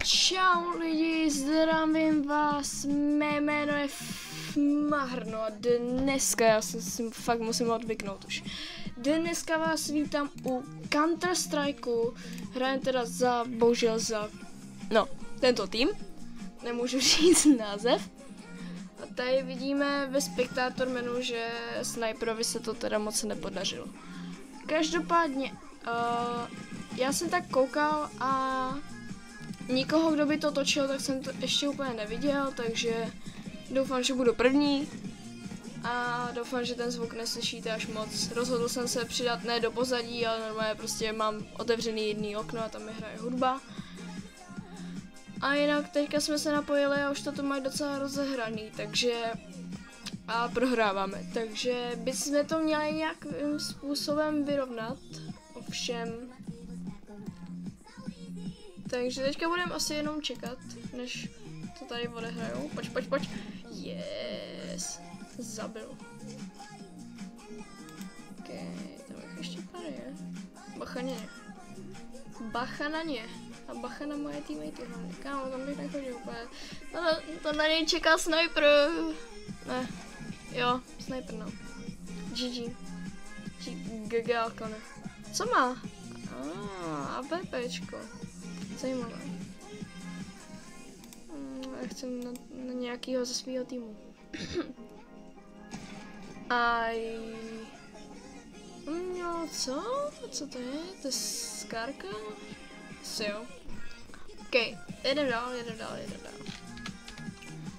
Čau lidi, zdravím vás, mé jméno je Fmarno a dneska, já si fakt musím odvyknout už. Dneska vás vítám u Counter Strikeu, hrajem teda bohužel za, tento tým, nemůžu říct název. A tady vidíme ve spektátor menu, že sniperovi se to teda moc nepodařilo. Každopádně, já jsem tak koukal a nikoho, kdo by to točil, tak jsem to ještě úplně neviděl, takže doufám, že budu první a doufám, že ten zvuk neslyšíte až moc. Rozhodl jsem se přidat ne do pozadí, ale normálně prostě mám otevřený jedný okno a tam mi hraje hudba. A jinak teďka jsme se napojili a už to mají docela rozehraný, takže a prohráváme, takže bychom to měli nějakým způsobem vyrovnat, ovšem. Takže teďka budeme asi jenom čekat, než to tady odehrajou. Pojď. Yes. Zabil. OK, tam ještě pár je. Bacha na ně. A bacha na moje teammatey. Kámo, tam bych nechodil úplně. To na něj čeká sniper. Ne. Jo, sniper no. GG. GG Alkone. Co má? AWPčko. Zajímavé. Já chci na nějakýho ze svého týmu. No co? Co to je? To je skárka? Asi jo. OK, jedem dál.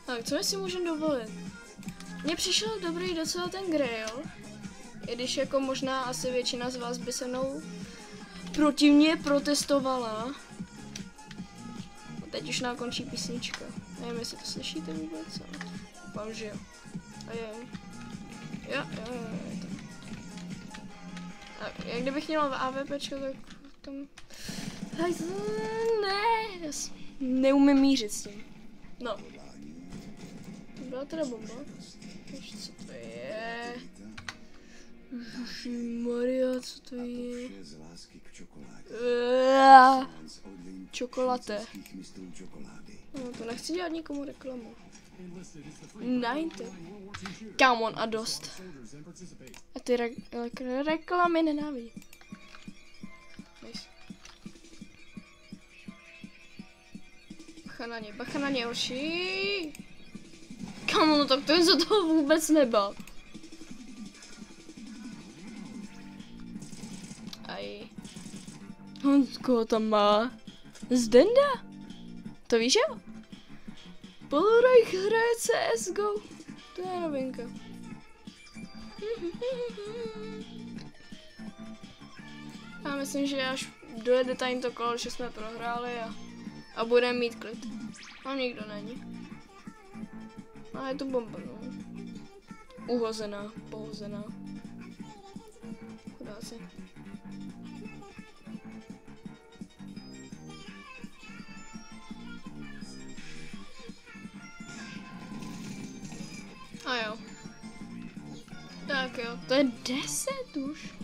Tak, co my si můžeme dovolit? Mně přišel dobrý docela ten Grail. I když jako možná asi většina z vás by se mnou proti mně protestovala. Teď už nám končí písnička. Nevím, jestli to slyšíte vůbec, ale doufám, že jo. A je. Jo, je to. A jak kdybych měla v AWPčko, tak tam. Ne, neumím mířit s tím. No. To byla teda bomba. Co to je? Maria, co to je? Čokoláde. No, to nechci dělat nikomu reklamu. 90. Come on a dost. A ty reklamy nenávidí. Nice. Bacha na ně, hoši. Come on, tak ten se toho vůbec nebal. Koho tam má? Zdenda? To víš jo? Polorajch hraje CSGO. To je novinka. Já myslím, že až dojede tady to kolo, že jsme prohráli a budeme mít klid. Tam nikdo není. A je to bomba, no. Pohozená. Chudáci. A jo. Tak jo, to je 10 už.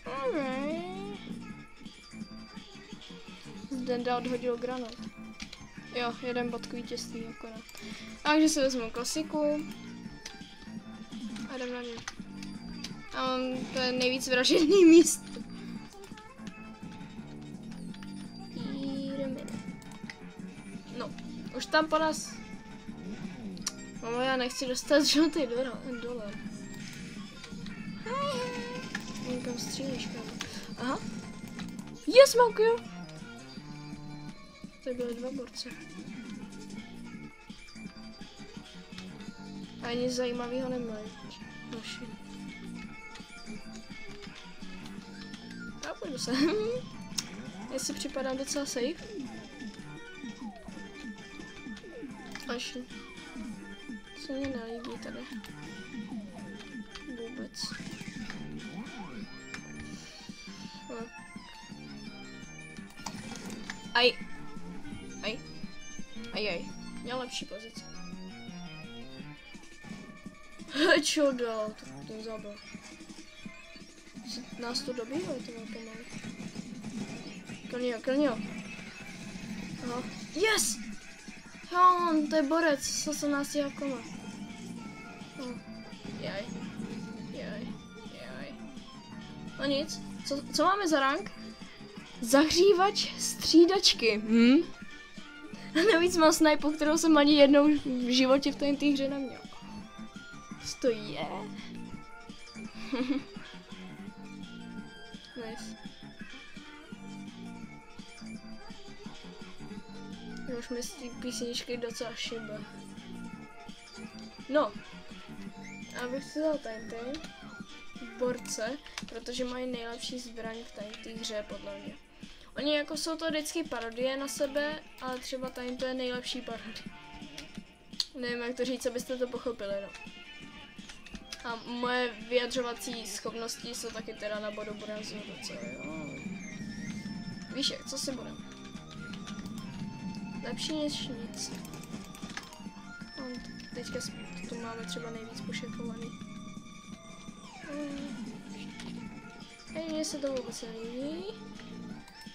Alright. Zdenda odhodil granát. Jo, jeden bod k vítězství akorát. Takže si vezmu klasiku. A jdem na ně. A to je nejvíc vražedný místo. Jdeme. No, už tam po nás. No, já nechci dostat žlutý dolar. Někam střílíš, kámo. Aha. Yes, mám kill. To byly 2 borce. A nic zajímavého nemají. Naši. A půjdu se. Jestli připadám docela safe. Naši. Se mě nelíbí tady. Vůbec. Aj. Měl lepší pozici. Čo dal? Ten zabil. Nás to dobývá, to má pomalu. Klnil. Aha. Yes! Jo, to je borec s 18 koma. Jaj. No nic, co máme za rank? Zahřívač střídačky, A navíc mám snipu, kterou jsem ani jednou v životě v té hře neměl. To je. Nice. Už mi z té písničky docela šibe. No. Abych si dal tady borce, protože mají nejlepší zbraň v té hře podle mě. Oni jako jsou to vždycky parodie na sebe, ale třeba tady to je nejlepší parodie. Nevím, jak to říct, abyste to pochopili, no. A moje vyjadřovací schopnosti jsou taky teda na bodu obrazu docela, jo. Víš jak, co si budem? Lepší než nic. Teďka tu máme třeba nejvíc pošepovaný. Hej, mně se to vůbec nelíbí.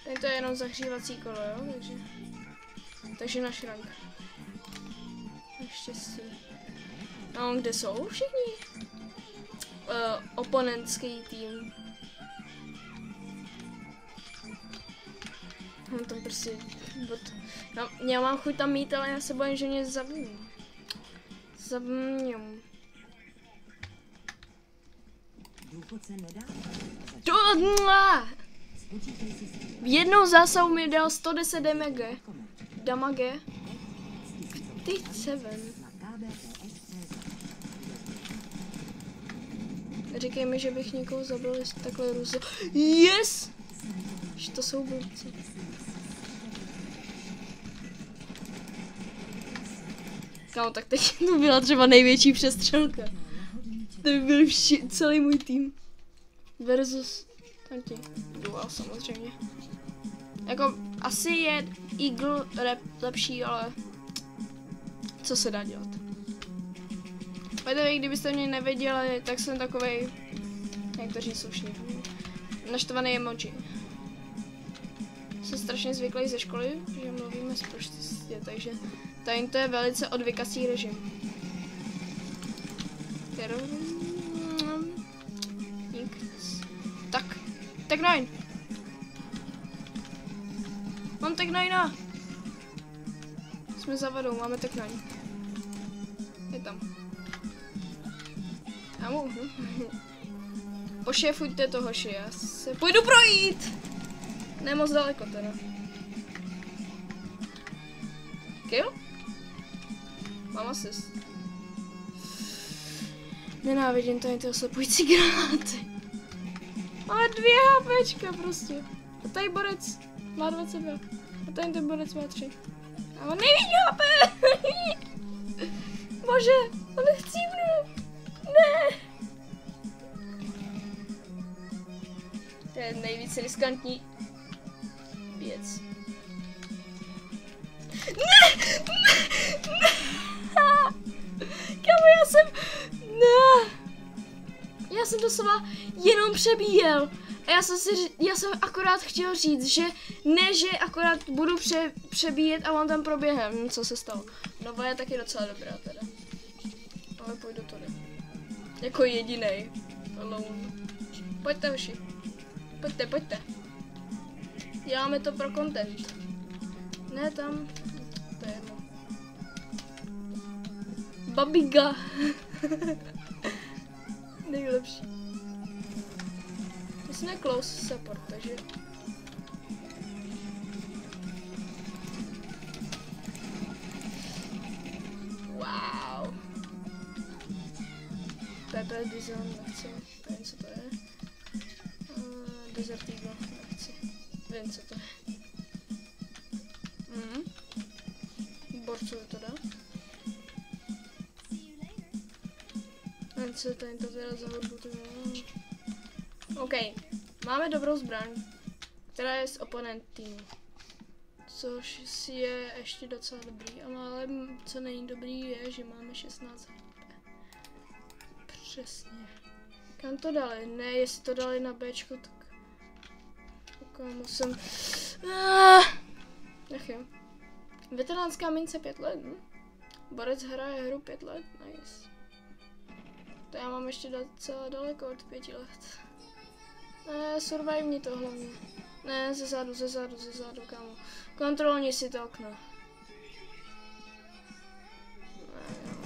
Tady to je jenom zahřívací kolo, jo, takže náš rank. Naštěstí. No, kde jsou všichni? Oponentský tým. Mám tam prostě... No, já mám chuť tam mít, ale já se bojím, že mě zabijí. V jednou zásahu mi dal 110 damage. Ty 7. Říkej mi, že bych někoho zabil takhle růzo. Yes! Že to jsou blbci. Kámo, tak teď to byla třeba největší přestřelka. To by byl celý můj tým. Versus tanti. Dual samozřejmě. Jako, asi je Eagle lepší, ale co se dá dělat. Pojďte, kdybyste mě nevěděli, tak jsem takovej, jak to říct slušně, naštvaný emoji. Jsem strašně zvyklý ze školy, že mluvíme prostě, takže tady to je velice odvykací režim. Tak, Tech 9. Mám Tech 9. Jsme za vodou, máme Tech 9. Je tam. Já mohu. Pošéfujte to, hoši, já se půjdu projít! Ne moc daleko teda. Kill? Mám asist. Nenávidím tady ty oslepující granáty. Máme 2 HPčka prostě. A tady borec má 22. A tady ten borec má 3. A on nejvíc HP! Bože, on chcípnu. Ne! To je nejvíc riskantní věc. Ne! Kámo, já jsem doslova jenom přebíjel. A já jsem akorát chtěl říct, že ne, že akorát budu přebíjet a on tam proběhne. Co se stalo? No, je taky docela dobrá teda. Ale půjdu tady. Jako jedinej. Alone. Pojďte, hoši. Pojďte. Děláme to pro content. Ne tam. To je jedno. Babiga. Nejlepší. My jsme close support, takže... Wow. PP Design nechci. Nevím, co to je. Desert Eagle nechci. Vím, co to je. Borcuju to dá. Co tady to teda za hudbu, OK, máme dobrou zbraň, která je z oponent týmu. Což je ještě docela dobrý, ale co není dobrý je, že máme 16 HP. Přesně. Kam to dali? Ne, jestli to dali na Bčko, tak... Ok, musím... Ach jo. Veteránská mince 5 let. Borec hraje hru 5 let, nice. To já mám ještě docela daleko od 5 let. Ne, survivni to hlavně. Ne, ze zádu, kámo. Kontrolni si to okno. Ne,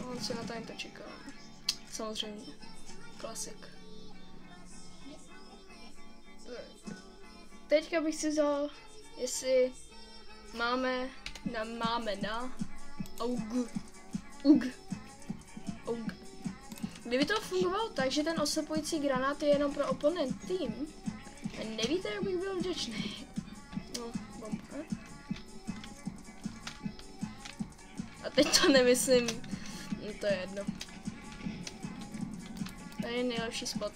on si na tady to čeká. Samozřejmě. Klasik. Teďka bych si vzal, jestli máme na Ug. Kdyby to fungovalo tak, že ten oslepující granát je jenom pro oponent tým, nevíte, jak bych byl vděčný. No, bomba. A teď to nemyslím, no to je jedno. Tady je nejlepší spot.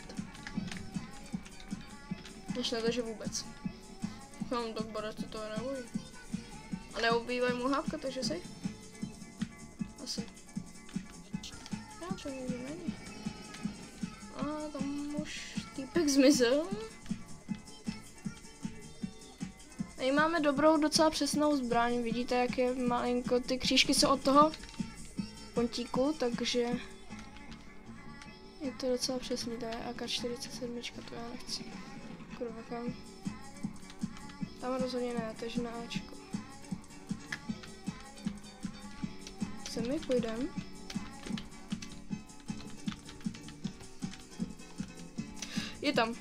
Než na to, že vůbec. Mám tak borec to neují. A neubývají mu hávka, takže safe. Asi. Já to nikdy není. A tam už týpek zmizel. Tady máme dobrou, docela přesnou zbraň. Vidíte, jak je malinko, ty křížky jsou od toho pontíku, takže je to docela přesný. To je AK-47, to já nechci. Kurva, kam? Tam rozhodně ne, takže na Ačko. Sem půjdem. Je tam.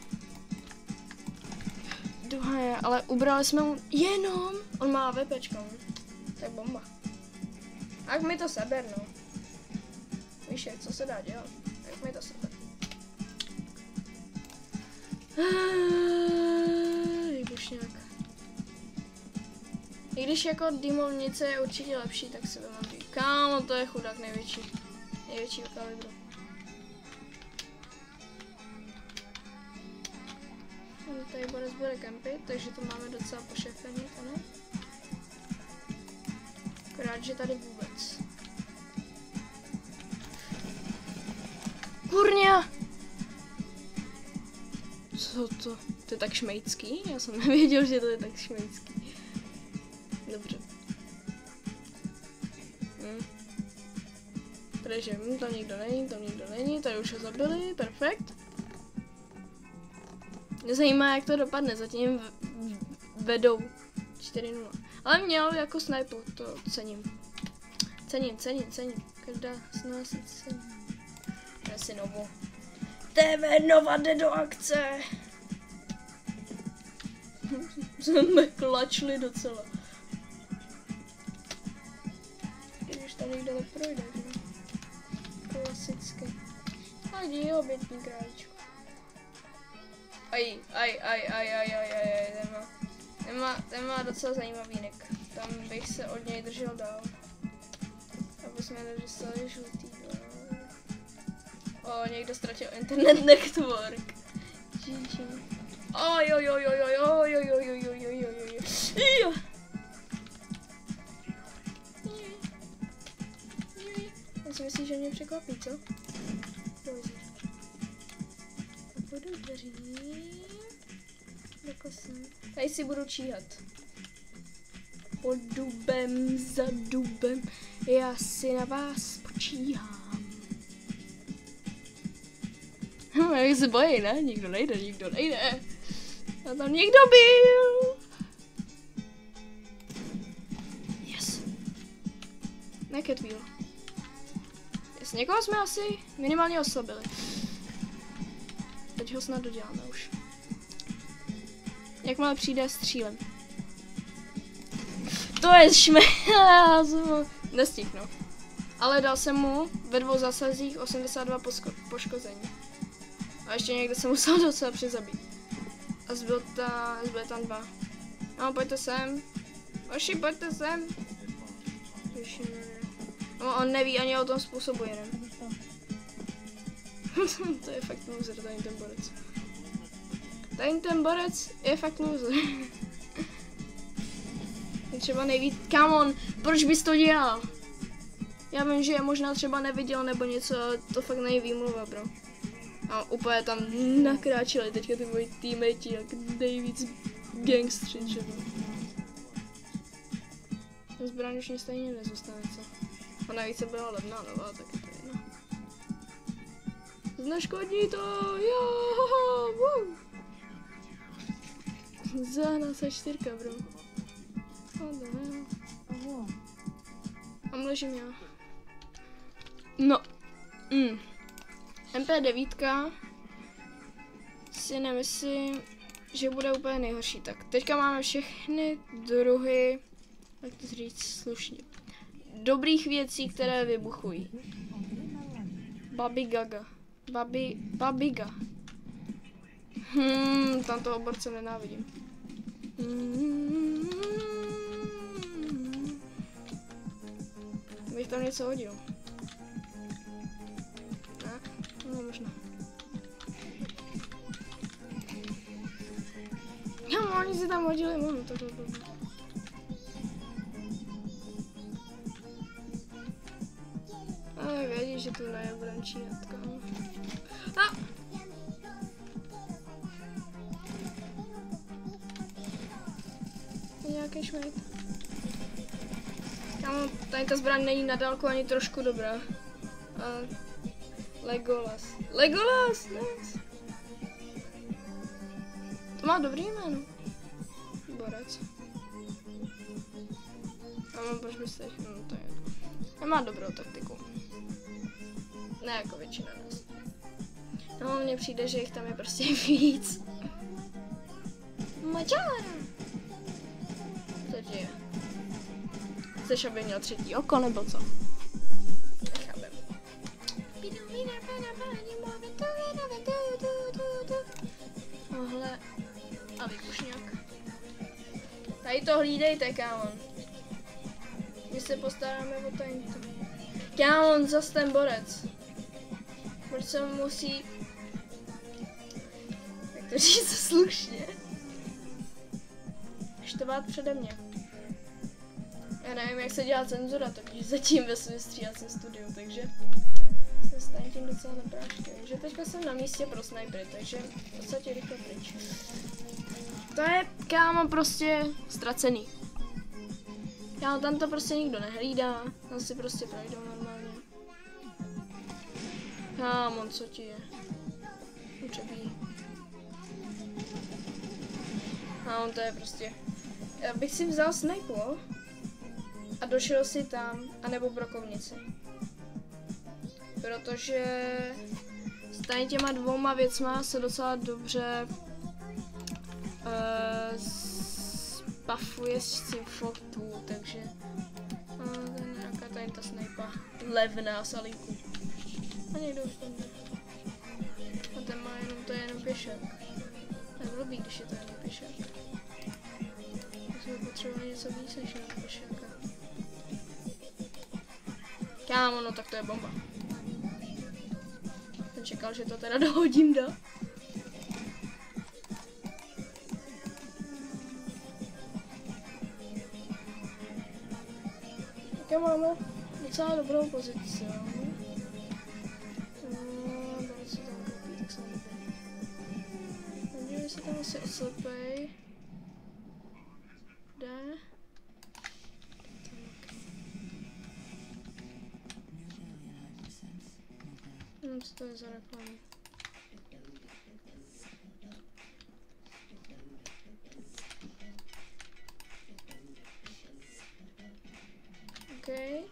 Druhá je, ale ubrali jsme mu jenom. On má VPčko. Tak bomba. Jak mi to seber, no. Víš, co se dá dělat? Jak mi to seber. Výbušňák. I když jako dýmovnice je určitě lepší, tak se to mám říct. Kámo, to je chudák největší. Největší kalibru. Tady borec bude kempit, takže to máme docela pošefený, ano. Akorát, že tady vůbec. Kurňa! Co to? To je tak šmejcký? Já jsem nevěděl, že to je tak šmejcký. Dobře. Takže tam nikdo není, tady už ho zabili, perfekt. Mě zajímá, jak to dopadne, zatím vedou 4-0. Ale měl jako sniper, to cením. Cením. Každá z nás si cením. Já si Novo. TV Nova jde do akce. Jsme klačli docela. Když tam nikdo neprojde, že? Klasicky. A dí obětní králičku. Ten má docela zajímavý nick. Tam bych se od něj držel dál. Aby jsme nedostali žlutý. O, někdo ztratil internet network. GG. Já si myslím, že mě překvapí, co? Budu dřít. Tady si budu číhat. Pod dubem, za dubem, já si na vás počíhám. Jak se bojí, ne? Nikdo nejde. A tam někdo byl. Yes. Naked wheel. Yes, někoho jsme asi minimálně oslabili. Teď ho snad doděláme už. Jakmile přijde, střílem. To je nestihnu. Ale dal jsem mu ve 2 zasazích 82 poškození. A ještě někde jsem musel docela přizabít. A zbyl tam 2. No, pojďte sem. Oši, pojďte sem. No, on neví ani o tom způsobu jenom. To je fakt loser, tady ten borec. Tady ten borec je fakt loser. Třeba nejvíc. Come on, proč bys to dělal? Já vím, že je možná třeba neviděl nebo něco, ale to fakt není výmluva, bro. A úplně tam nakráčeli teďka ty moji teammatey jak nejvíc gangstři, že jo. Zbraň už mě stejně nezůstane, co? A navíc se byla levná nová, tak je to jedno. Zneškodní to, jo, wow. Zahná se 4, bro. Tam ležím já. No. MP9 si nemyslím, že bude úplně nejhorší. Tak teďka máme všechny druhy, jak to říct slušně, dobrých věcí, které vybuchují. Babigaga. Babiga. Tam toho borce nenávidím. Bych tam něco hodil. Ne? No možná. Já oni si tam hodili, mohu to dobré. Ale vědí, že tu nebudem čínat, kámo. Nějaký šmejt. Kámo, tady ta zbraň není na dálku ani trošku dobrá. Legolas. Legolas! Yes. To má dobrý jméno. Borec. Kámo, proč byste... No to je... Nemá dobrou taktiku. Ne jako většina nás. No, mně přijde, že jich tam je prostě víc. Mačára! Co ti je? Chceš, aby měl 3. oko, nebo co? Nechápem. Tohle a vykušňák. Tady to hlídejte, kámon. My se postaráme o tajnitu. Kámon, zas ten borec. Proč se musí... Jak to říct slušně? Štvát přede mě. Já nevím, jak se dělá cenzura, takže zatím ve svém stříhacím studiu, takže se stane tím docela neprášky. Takže teďka jsem na místě pro snipery, takže v podstatě rychle pryč. To je, kámo, prostě ztracený. Kámo, tam to prostě nikdo nehlídá, tam si prostě projdou normálně. Kámo, co ti je? Učebí. Kámo, to je prostě... Já bych si vzal snipu a došel si tam, anebo brokovnici. Protože s tady těma 2 věcma se docela dobře spafuje s Simfotů, takže to je nějaká tady ta snipa levná salíku. A někdo už tam jde. A ten má jenom, to je jenom pěšák. To je blbý, když je to jenom pěšák. Musíme potřebovat něco víc než jenom pěšáka. Kámo, no tak to je bomba. Jsem čekal, že to teda dohodím, da? Tak máme docela dobrou pozici, jo. Tady se tam koupí, tak se nebude. Nevím, se tam asi oslepej. Jde. Co to je za reklamu? Okay.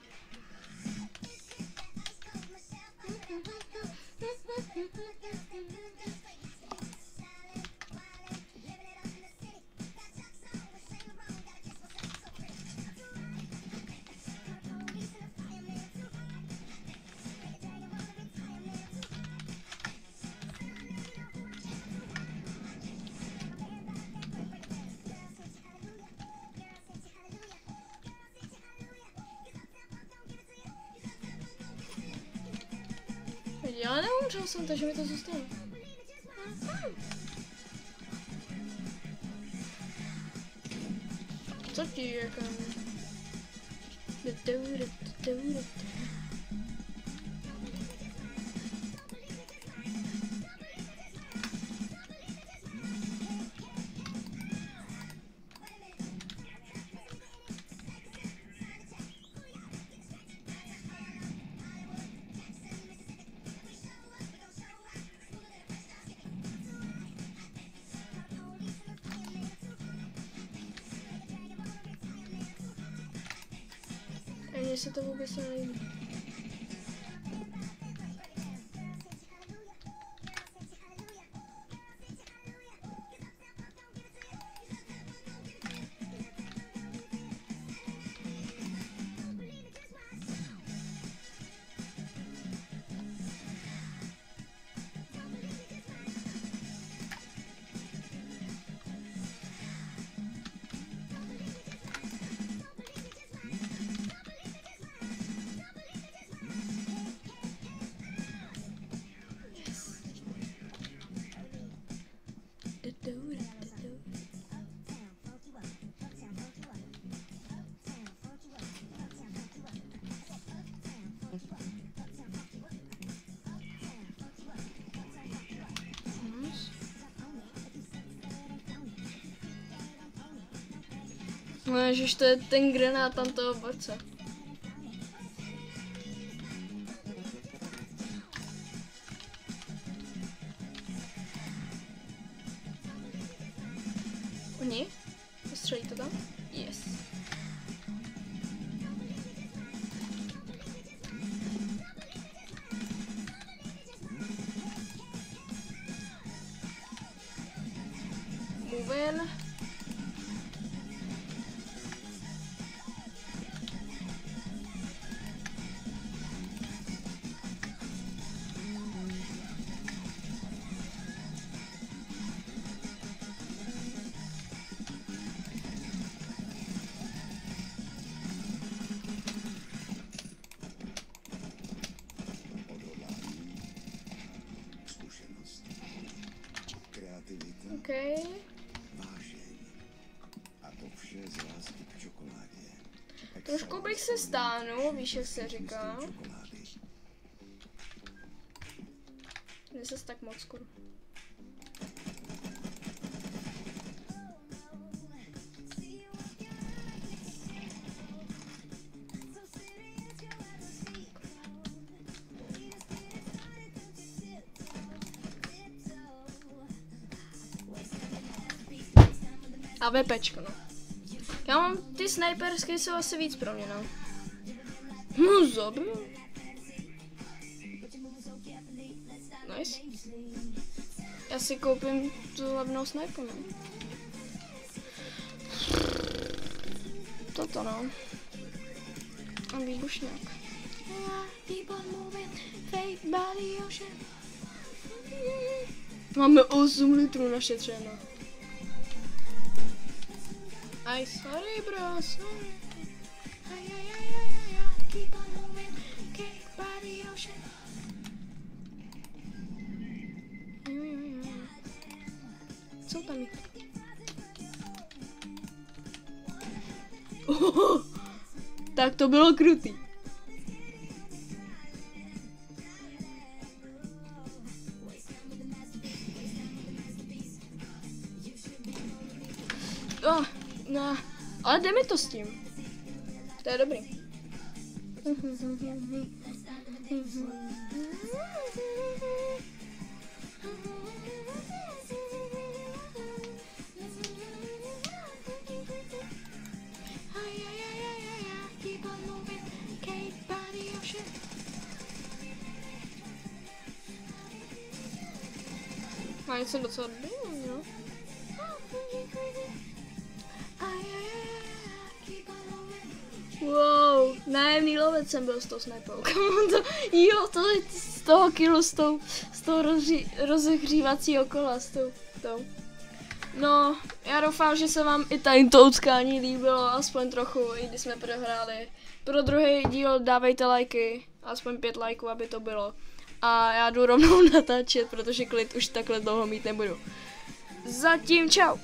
Já neumřel jsem, takže mi to zůstalo. Co ti je, kámo? mně se to vůbec nelíbí. No ježiš, to je ten granát tam toho borce. Oni? Postřelí to tam? Yes. Move in. Okay. Trošku bych se stáhnul, víš, jak se říká. Ne zas tak moc skoro. A VPčko, no. Já mám ty sniperské, jsou asi víc pro mě, no. No zabiju. Nice. Já si koupím tu levnou sniper, no. Toto, no. A výbušňák. Máme 8 litrů našetřeno. Aj, sorry bro, sorry. Keep on moving, cake by the ocean. Co tam je? Tak to bylo krutý. No, ale jde mi to s tím. To je dobrý. Má něco docela dobrý, jo? Wow, nájemný lovec jsem byl s tou snajpou. Jo, to je z toho killu, z toho rozehřívacího kola, s tou. No, já doufám, že se vám i tady to utkání líbilo, aspoň trochu, i když jsme prohráli. Pro druhý díl dávejte lajky, aspoň 5 lajků, aby to bylo. A já jdu rovnou natáčet, protože klid už takhle dlouho mít nebudu. Zatím čau!